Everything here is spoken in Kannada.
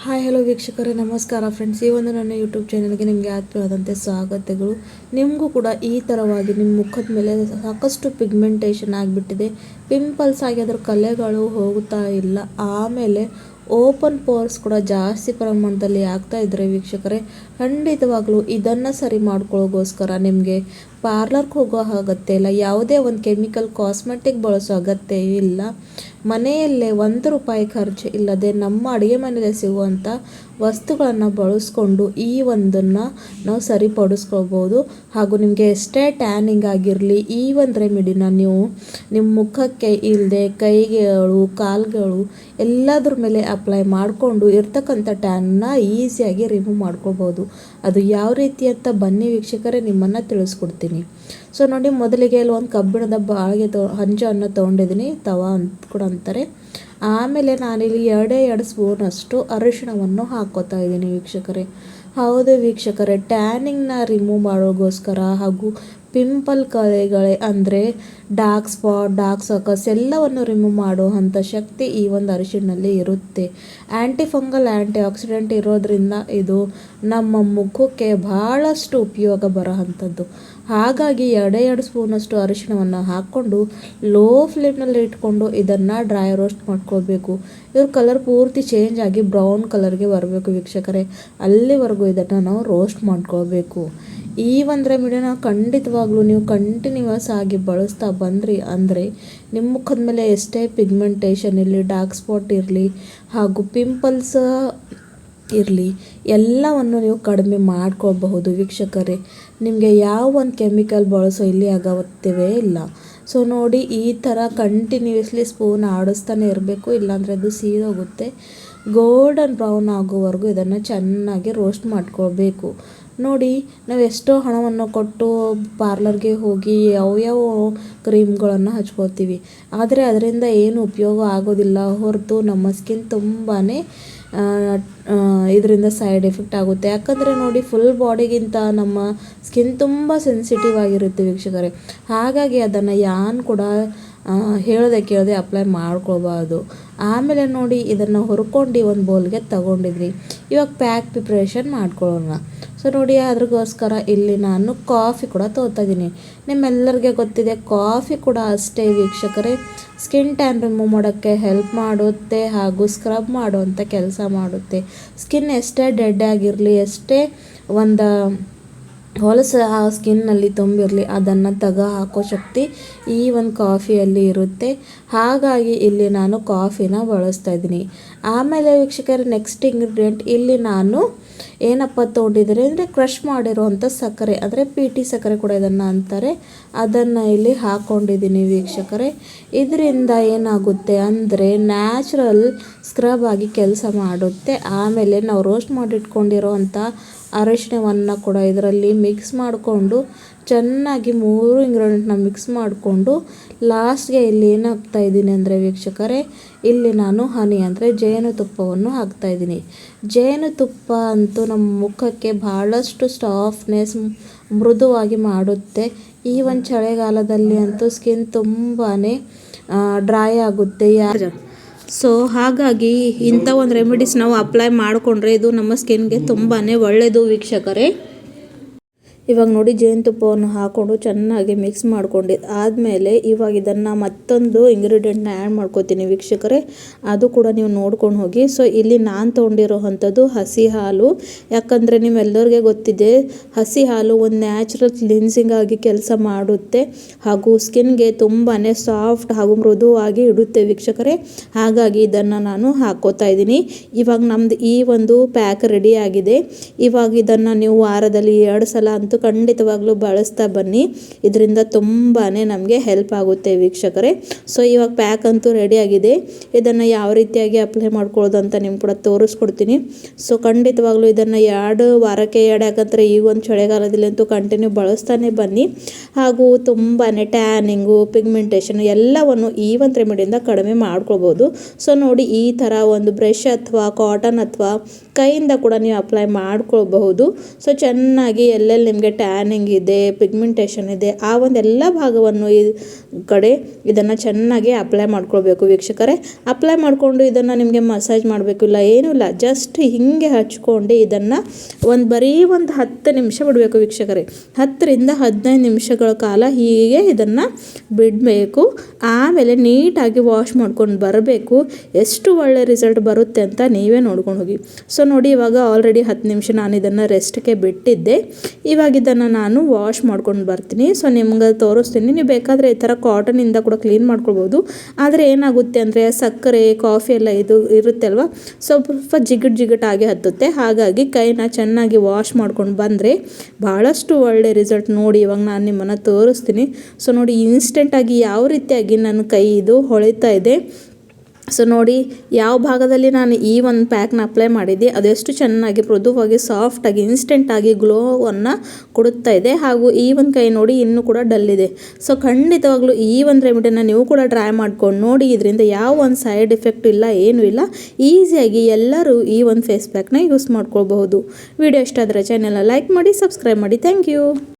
ಹಾಯ್ ಹಲೋ ವೀಕ್ಷಕರೇ, ನಮಸ್ಕಾರ ಫ್ರೆಂಡ್ಸ್. ಈ ಒಂದು ನನ್ನ ಯೂಟ್ಯೂಬ್ ಚಾನಲ್ಗೆ ನಿಮಗೆ ಆತ್ಮೀಯವಾದಂತೆ ಸ್ವಾಗತಗಳು. ನಿಮಗೂ ಕೂಡ ಈ ಥರವಾಗಿ ನಿಮ್ಮ ಮುಖದ ಮೇಲೆ ಸಾಕಷ್ಟು ಪಿಗ್ಮೆಂಟೇಷನ್ ಆಗಿಬಿಟ್ಟಿದೆ, ಪಿಂಪಲ್ಸ್ ಆಗಿ ಅದರ ಕಲೆಗಳು ಹೋಗ್ತಾ ಇಲ್ಲ, ಆಮೇಲೆ ಓಪನ್ ಪೋರ್ಸ್ ಕೂಡ ಜಾಸ್ತಿ ಪ್ರಮಾಣದಲ್ಲಿ ಆಗ್ತಾ ಇದ್ದರೆ ವೀಕ್ಷಕರೇ, ಖಂಡಿತವಾಗ್ಲೂ ಇದನ್ನು ಸರಿ ಮಾಡ್ಕೊಳ್ಳೋಗೋಸ್ಕರ ನಿಮಗೆ ಪಾರ್ಲರ್ಗೆ ಹೋಗೋ ಅಗತ್ಯ ಇಲ್ಲ, ಯಾವುದೇ ಒಂದು ಕೆಮಿಕಲ್ ಕಾಸ್ಮೆಟಿಕ್ ಬಳಸೋ ಅಗತ್ಯ ಇಲ್ಲ. ಮನೆಯಲ್ಲೇ ₹1 ಖರ್ಚು ಇಲ್ಲದೆ ನಮ್ಮ ಅಡುಗೆ ಮನೆಯಲ್ಲೇ ಸಿಗುವಂಥ ವಸ್ತುಗಳನ್ನು ಬಳಸ್ಕೊಂಡು ಈ ಒಂದನ್ನು ನಾವು ಸರಿಪಡಿಸ್ಕೊಳ್ಬೋದು. ಹಾಗೂ ನಿಮಗೆ ಎಷ್ಟೇ ಟ್ಯಾನಿಂಗ್ ಆಗಿರಲಿ, ಈ ಒಂದು ರೆಮಿಡಿನ ನೀವು ನಿಮ್ಮ ಮುಖಕ್ಕೆ ಇಲ್ಲದೆ ಕೈಗಳು, ಕಾಲುಗಳು ಎಲ್ಲದ್ರ ಮೇಲೆ ಅಪ್ಲೈ ಮಾಡಿಕೊಂಡು ಇರ್ತಕ್ಕಂಥ ಟ್ಯಾನ್ನ ಈಸಿಯಾಗಿ ರಿಮೂವ್ ಮಾಡ್ಕೊಳ್ಬೋದು. ಅದು ಯಾವ ರೀತಿ ಅಂತ ಬನ್ನಿ ವೀಕ್ಷಕರೇ ನಿಮ್ಮನ್ನು ತಿಳಿಸ್ಕೊಡ್ತೀನಿ. ಸೊ ನೋಡಿ, ಮೊದಲಿಗೆ ಇಲ್ಲಿ ಒಂದು ಕಬ್ಬಿಣದ ಬಾಳಿಗೆ ಹಂಚನ್ನು ತೊಗೊಂಡಿದ್ದೀನಿ, ತವಾ ಅಂತ ಕೂಡ ಅಂತಾರೆ. ಆಮೇಲೆ ನಾನಿಲ್ಲಿ 2 ಸ್ಪೂನಷ್ಟು ಅರಿಶಿಣವನ್ನು ಹಾಕ್ಕೋತಾ ಇದ್ದೀನಿ ವೀಕ್ಷಕರೇ. ಹೌದು ವೀಕ್ಷಕರೇ, ಟ್ಯಾನಿಂಗ್ನ ರಿಮೂವ್ ಮಾಡೋಗೋಸ್ಕರ ಹಾಗೂ ಪಿಂಪಲ್ ಕಲೆಗಳೇ ಅಂದರೆ ಡಾರ್ಕ್ ಸ್ಪಾಟ್, ಡಾರ್ಕ್ ಸರ್ಕಲ್ಸ್ ಎಲ್ಲವನ್ನು ರಿಮೂವ್ ಮಾಡುವಂಥ ಶಕ್ತಿ ಈ ಒಂದು ಅರಿಶಿಣದಲ್ಲಿ ಇರುತ್ತೆ. ಆ್ಯಂಟಿಫಂಗಲ್, ಆ್ಯಂಟಿ ಆಕ್ಸಿಡೆಂಟ್ ಇರೋದ್ರಿಂದ ಇದು ನಮ್ಮ ಮುಖಕ್ಕೆ ಬಹಳಷ್ಟು ಉಪಯೋಗ ಬರೋವಂಥದ್ದು. ಹಾಗಾಗಿ 2 ಸ್ಪೂನಷ್ಟು ಅರಿಶಿಣವನ್ನು ಹಾಕ್ಕೊಂಡು ಲೋ ಫ್ಲೇಮ್ನಲ್ಲಿ ಇಟ್ಕೊಂಡು ಇದನ್ನು ಡ್ರೈ ರೋಸ್ಟ್ ಮಾಡ್ಕೊಳ್ಬೇಕು. ಇವ್ರ ಕಲರ್ ಪೂರ್ತಿ ಚೇಂಜ್ ಆಗಿ ಬ್ರೌನ್ ಕಲರ್ಗೆ ಬರಬೇಕು ವೀಕ್ಷಕರೇ, ಅಲ್ಲಿವರೆಗೂ ಇದನ್ನು ನಾವು ರೋಸ್ಟ್ ಮಾಡ್ಕೊಳ್ಬೇಕು. ಈ ಒಂದು ರೆಮಿಡಿನ ಖಂಡಿತವಾಗ್ಲೂ ನೀವು ಕಂಟಿನ್ಯೂಸ್ ಆಗಿ ಬಳಸ್ತಾ ಬಂದ್ರಿ ಅಂದರೆ ನಿಮ್ಮ ಮುಖದ ಮೇಲೆ ಎಷ್ಟೇ ಪಿಗ್ಮೆಂಟೇಷನ್ ಇರಲಿ, ಡಾರ್ಕ್ ಸ್ಪಾಟ್ ಇರಲಿ ಹಾಗೂ ಪಿಂಪಲ್ಸ್ ಇರಲಿ, ಎಲ್ಲವನ್ನು ನೀವು ಕಡಿಮೆ ಮಾಡ್ಕೊಳ್ಬಹುದು ವೀಕ್ಷಕರೇ. ನಿಮಗೆ ಯಾವ ಒಂದು ಕೆಮಿಕಲ್ ಬಳಸೋ ಇಲ್ಲಿ ಅಗತ್ಯವೇ ಇಲ್ಲ. ಸೊ ನೋಡಿ, ಈ ಥರ ಕಂಟಿನ್ಯೂಸ್ಲಿ ಸ್ಪೂನ್ ಆಡಿಸ್ತಾನೆ ಇರಬೇಕು, ಇಲ್ಲಾಂದರೆ ಅದು ಸೀದೋಗುತ್ತೆ. ಗೋಲ್ಡನ್ ಬ್ರೌನ್ ಆಗೋವರೆಗೂ ಇದನ್ನು ಚೆನ್ನಾಗಿ ರೋಸ್ಟ್ ಮಾಡ್ಕೊಳ್ಬೇಕು. ನೋಡಿ, ನಾವು ಎಷ್ಟೋ ಹಣವನ್ನು ಕೊಟ್ಟು ಪಾರ್ಲರ್ಗೆ ಹೋಗಿ ಯಾವ್ಯಾವ ಕ್ರೀಮ್ಗಳನ್ನು ಹಚ್ಕೋತೀವಿ, ಆದರೆ ಅದರಿಂದ ಏನು ಉಪಯೋಗ ಆಗೋದಿಲ್ಲ ಹೊರತು ನಮ್ಮ ಸ್ಕಿನ್ ತುಂಬಾ ಇದರಿಂದ ಸೈಡ್ ಎಫೆಕ್ಟ್ ಆಗುತ್ತೆ. ಯಾಕಂದರೆ ನೋಡಿ, ಫುಲ್ ಬಾಡಿಗಿಂತ ನಮ್ಮ ಸ್ಕಿನ್ ತುಂಬ ಸೆನ್ಸಿಟಿವ್ ಆಗಿರುತ್ತೆ ವೀಕ್ಷಕರೇ. ಹಾಗಾಗಿ ಅದನ್ನು ಯಾನ್ ಕೂಡ ಹೇಳದೆ ಕೇಳದೆ ಅಪ್ಲೈ ಮಾಡ್ಕೊಳ್ಬಾರ್ದು. ಆಮೇಲೆ ನೋಡಿ, ಇದನ್ನು ಹುರ್ಕೊಂಡು ಒಂದು ಬೌಲ್ಗೆ ತಗೊಂಡಿದ್ರಿ. ಇವಾಗ ಪ್ಯಾಕ್ ಪ್ರಿಪ್ರೇಷನ್ ಮಾಡ್ಕೊಳ್ಳೋಣ. ಸೊ ನೋಡಿ, ಅದ್ರಗೋಸ್ಕರ ಇಲ್ಲಿ ನಾನು ಕಾಫಿ ಕೂಡ ತೊಗೊತಾ ಇದ್ದೀನಿ. ನಿಮ್ಮೆಲ್ಲರಿಗೆ ಗೊತ್ತಿದೆ, ಕಾಫಿ ಕೂಡ ಅಷ್ಟೇ ವೀಕ್ಷಕರೇ, ಸ್ಕಿನ್ ಟ್ಯಾನ್ ರಿಮೂವ್ ಮಾಡೋಕ್ಕೆ ಹೆಲ್ಪ್ ಮಾಡುತ್ತೆ ಹಾಗೂ ಸ್ಕ್ರಬ್ ಮಾಡುವಂಥ ಕೆಲಸ ಮಾಡುತ್ತೆ. ಸ್ಕಿನ್ ಎಷ್ಟೇ ಡೆಡ್ ಆಗಿರಲಿ, ಎಷ್ಟೇ ಒಂದು ಹೊಲಸು ಆ ಸ್ಕಿನ್ನಲ್ಲಿ ತುಂಬಿರಲಿ, ಅದನ್ನು ಹಾಕೋ ಶಕ್ತಿ ಈ ಒಂದು ಕಾಫಿಯಲ್ಲಿ ಇರುತ್ತೆ. ಹಾಗಾಗಿ ಇಲ್ಲಿ ನಾನು ಕಾಫಿನ ಬಳಸ್ತಾ ಇದ್ದೀನಿ. ಆಮೇಲೆ ವೀಕ್ಷಕರೇ, ನೆಕ್ಸ್ಟ್ ಇಂಗ್ರೀಡಿಯೆಂಟ್ ಇಲ್ಲಿ ನಾನು ಏನಪ್ಪ ತೊಗೊಂಡಿದ್ದೀನಿ ಅಂದರೆ ಕ್ರಷ್ ಮಾಡಿರುವಂಥ ಸಕ್ಕರೆ, ಅಂದರೆ PT ಸಕ್ಕರೆ ಕೂಡ ಇದನ್ನು ಅಂತಾರೆ, ಅದನ್ನು ಇಲ್ಲಿ ಹಾಕ್ಕೊಂಡಿದ್ದೀನಿ ವೀಕ್ಷಕರೇ. ಇದರಿಂದ ಏನಾಗುತ್ತೆ ಅಂದರೆ ನ್ಯಾಚುರಲ್ ಸ್ಕ್ರಬ್ ಆಗಿ ಕೆಲಸ ಮಾಡುತ್ತೆ. ಆಮೇಲೆ ನಾವು ರೋಸ್ಟ್ ಮಾಡಿಟ್ಕೊಂಡಿರೋವಂಥ ಅರಿಶಿಣವನ್ನು ಕೂಡ ಇದರಲ್ಲಿ ಮಿಕ್ಸ್ ಮಾಡಿಕೊಂಡು ಚೆನ್ನಾಗಿ 3 ಇಂಗ್ರೀಡಿಯೆಂಟ್ನ ಮಿಕ್ಸ್ ಮಾಡಿಕೊಂಡು ಲಾಸ್ಟ್ಗೆ ಇಲ್ಲಿ ಏನು ಹಾಕ್ತಾಯಿದ್ದೀನಿ ಅಂದರೆ ವೀಕ್ಷಕರೇ, ಇಲ್ಲಿ ನಾನು ಹನಿ ಅಂದರೆ ಜೇನುತುಪ್ಪವನ್ನು ಹಾಕ್ತಾಯಿದ್ದೀನಿ. ಜೇನುತುಪ್ಪ ಅಂತೂ ನಮ್ಮ ಮುಖಕ್ಕೆ ಭಾಳಷ್ಟು ಸಾಫ್ಟ್ನೆಸ್, ಮೃದುವಾಗಿ ಮಾಡುತ್ತೆ. ಈ ಒಂದು ಚಳಿಗಾಲದಲ್ಲಿ ಅಂತೂ ಸ್ಕಿನ್ ತುಂಬಾ ಡ್ರೈ ಆಗುತ್ತೆ. ಸೊ ಹಾಗಾಗಿ ಇಂಥ ಒಂದು ರೆಮಿಡೀಸ್ ನಾವು ಅಪ್ಲೈ ಮಾಡಿಕೊಂಡ್ರೆ ಇದು ನಮ್ಮ ಸ್ಕಿನ್ಗೆ ತುಂಬಾ ಒಳ್ಳೆಯದು ವೀಕ್ಷಕರೇ. ಇವಾಗ ನೋಡಿ, ಜೇನುತುಪ್ಪವನ್ನು ಹಾಕ್ಕೊಂಡು ಚೆನ್ನಾಗಿ ಮಿಕ್ಸ್ ಮಾಡ್ಕೊಂಡು ಆದಮೇಲೆ ಇವಾಗ ಇದನ್ನು ಮತ್ತೊಂದು ಇಂಗ್ರೀಡಿಯೆಂಟ್ನ ಆ್ಯಡ್ ಮಾಡ್ಕೋತೀನಿ ವೀಕ್ಷಕರೇ, ಅದು ಕೂಡ ನೀವು ನೋಡ್ಕೊಂಡು ಹೋಗಿ. ಸೊ ಇಲ್ಲಿ ನಾನು ತೊಗೊಂಡಿರೋ ಅಂಥದ್ದು ಹಸಿ ಹಾಲು. ಯಾಕಂದರೆ ನಿಮ್ಮೆಲ್ಲರಿಗೆ ಗೊತ್ತಿದೆ, ಹಸಿ ಹಾಲು ಒಂದು ನ್ಯಾಚುರಲ್ ಕ್ಲಿನ್ಸಿಂಗ್ ಆಗಿ ಕೆಲಸ ಮಾಡುತ್ತೆ ಹಾಗೂ ಸ್ಕಿನ್ಗೆ ತುಂಬಾ ಸಾಫ್ಟ್ ಹಾಗೂ ಮೃದುವಾಗಿ ಇಡುತ್ತೆ ವೀಕ್ಷಕರೇ. ಹಾಗಾಗಿ ಇದನ್ನು ನಾನು ಹಾಕ್ಕೋತಾ ಇದ್ದೀನಿ. ಇವಾಗ ನಮ್ಮದು ಈ ಒಂದು ಪ್ಯಾಕ್ ರೆಡಿ ಆಗಿದೆ. ಇವಾಗ ಇದನ್ನು ನೀವು ವಾರದಲ್ಲಿ 2 ಸಲ ಅಂತೂ ಖಂಡಿತವಾಗ್ಲೂ ಬಳಸ್ತಾ ಬನ್ನಿ, ಇದರಿಂದ ತುಂಬಾ ನಮಗೆ ಹೆಲ್ಪ್ ಆಗುತ್ತೆ ವೀಕ್ಷಕರೇ. ಸೊ ಇವಾಗ ಪ್ಯಾಕ್ ಅಂತೂ ರೆಡಿ ಆಗಿದೆ. ಇದನ್ನು ಯಾವ ರೀತಿಯಾಗಿ ಅಪ್ಲೈ ಮಾಡ್ಕೊಳ್ಳೋದು ಅಂತ ನಿಮ್ಗೆ ಕೂಡ ತೋರಿಸ್ಕೊಡ್ತೀನಿ. ಸೊ ಖಂಡಿತವಾಗ್ಲೂ ಇದನ್ನು 2 ವಾರಕ್ಕೆ 2, ಯಾಕಂದರೆ ಈ ಒಂದು ಚಳಿಗಾಲದಲ್ಲಿ ಅಂತೂ ಕಂಟಿನ್ಯೂ ಬಳಸ್ತಾನೆ ಬನ್ನಿ. ಹಾಗೂ ತುಂಬಾ ಟ್ಯಾನಿಂಗು, ಪಿಗ್ಮೆಂಟೇಷನ್ ಎಲ್ಲವನ್ನು ಈ ಒಂದು ರೆಮಿಡಿಯಿಂದ ಕಡಿಮೆ ಮಾಡ್ಕೊಳ್ಬೋದು. ಸೊ ನೋಡಿ, ಈ ಥರ ಒಂದು ಬ್ರಷ್ ಅಥವಾ ಕಾಟನ್ ಅಥವಾ ಕೈಯಿಂದ ಕೂಡ ನೀವು ಅಪ್ಲೈ ಮಾಡ್ಕೊಳ್ಬಹುದು. ಸೊ ಚೆನ್ನಾಗಿ ಎಲ್ಲೆಲ್ಲಿ ನಿಮಗೆ ನಿಮಗೆ ಟ್ಯಾನಿಂಗ್ ಇದೆ, ಪಿಗ್ಮೆಂಟೇಷನ್ ಇದೆ, ಆ ಒಂದೆಲ್ಲ ಭಾಗವನ್ನು ಈ ಕಡೆ ಇದನ್ನು ಚೆನ್ನಾಗಿ ಅಪ್ಲೈ ಮಾಡ್ಕೊಳ್ಬೇಕು ವೀಕ್ಷಕರೇ. ಅಪ್ಲೈ ಮಾಡಿಕೊಂಡು ಇದನ್ನು ನಿಮಗೆ ಮಸಾಜ್ ಮಾಡಬೇಕು, ಇಲ್ಲ ಏನೂ ಇಲ್ಲ, ಜಸ್ಟ್ ಹಿಂಗೆ ಹಚ್ಕೊಂಡು ಇದನ್ನು ಬರೀ ಒಂದು 10 ನಿಮಿಷ ಬಿಡಬೇಕು ವೀಕ್ಷಕರೇ. 10ರಿಂದ 15 ನಿಮಿಷಗಳ ಕಾಲ ಹೀಗೆ ಇದನ್ನು ಬಿಡಬೇಕು. ಆಮೇಲೆ ನೀಟಾಗಿ ವಾಶ್ ಮಾಡ್ಕೊಂಡು ಬರಬೇಕು. ಎಷ್ಟು ಒಳ್ಳೆ ರಿಸಲ್ಟ್ ಬರುತ್ತೆ ಅಂತ ನೀವೇ ನೋಡ್ಕೊಂಡು ಹೋಗಿ. ಸೊ ನೋಡಿ, ಇವಾಗ ಆಲ್ರೆಡಿ 10 ನಿಮಿಷ ನಾನು ಇದನ್ನು ರೆಸ್ಟ್ಗೆ ಬಿಟ್ಟಿದ್ದೆ. ಇವಾಗ ಇದನ್ನು ನಾನು ವಾಶ್ ಮಾಡ್ಕೊಂಡು ಬರ್ತೀನಿ. ಸೊ ನಿಮ್ಗೆ ತೋರಿಸ್ತೀನಿ. ನೀವು ಬೇಕಾದರೆ ಈ ಥರ ಕಾಟನಿಂದ ಕೂಡ ಕ್ಲೀನ್ ಮಾಡ್ಕೊಳ್ಬೋದು. ಆದರೆ ಏನಾಗುತ್ತೆ ಅಂದರೆ ಸಕ್ಕರೆ, ಕಾಫಿ ಎಲ್ಲ ಇದು ಇರುತ್ತೆ ಅಲ್ವಾ, ಸ್ವಲ್ಪ ಜಿಗಟಾಗಿ ಹತ್ತುತ್ತೆ. ಹಾಗಾಗಿ ಕೈನ ಚೆನ್ನಾಗಿ ವಾಶ್ ಮಾಡ್ಕೊಂಡು ಬಂದರೆ ಭಾಳಷ್ಟು ಒಳ್ಳೆ ರಿಸಲ್ಟ್. ನೋಡಿ ಇವಾಗ ನಾನು ನಿಮ್ಮನ್ನು ತೋರಿಸ್ತೀನಿ. ಸೊ ನೋಡಿ, ಇನ್ಸ್ಟೆಂಟಾಗಿ ಯಾವ ರೀತಿಯಾಗಿ ನನ್ನ ಕೈ ಇದು ಹೊಳಿತಾ ಇದೆ. ಸೊ ನೋಡಿ, ಯಾವ ಭಾಗದಲ್ಲಿ ನಾನು ಈ ಒಂದು ಪ್ಯಾಕ್ನ ಅಪ್ಲೈ ಮಾಡಿದ್ದೆ ಅದೆಷ್ಟು ಚೆನ್ನಾಗಿ ಮೃದುವಾಗಿ ಸಾಫ್ಟಾಗಿ ಇನ್ಸ್ಟೆಂಟಾಗಿ ಗ್ಲೋವನ್ನು ಕೊಡುತ್ತಾ ಇದೆ. ಹಾಗೂ ಈ ಒಂದು ಕೈ ನೋಡಿ ಇನ್ನೂ ಕೂಡ ಡಲ್ ಇದೆ. ಸೊ ಖಂಡಿತವಾಗ್ಲೂ ಈ ಒಂದು ರೆಮಿಡಿನ ನೀವು ಕೂಡ ಟ್ರೈ ಮಾಡ್ಕೊಂಡು ನೋಡಿ. ಇದರಿಂದ ಯಾವ ಒಂದು ಸೈಡ್ ಎಫೆಕ್ಟ್ ಇಲ್ಲ, ಏನೂ ಇಲ್ಲ. ಈಸಿಯಾಗಿ ಎಲ್ಲರೂ ಈ ಒಂದು ಫೇಸ್ ಪ್ಯಾಕ್ನ ಯೂಸ್ ಮಾಡ್ಕೊಳ್ಬಹುದು. ವಿಡಿಯೋ ಇಷ್ಟ ಆದರೆ ಚಾನೆಲ್ನ ಲೈಕ್ ಮಾಡಿ, ಸಬ್ಸ್ಕ್ರೈಬ್ ಮಾಡಿ. Thank you.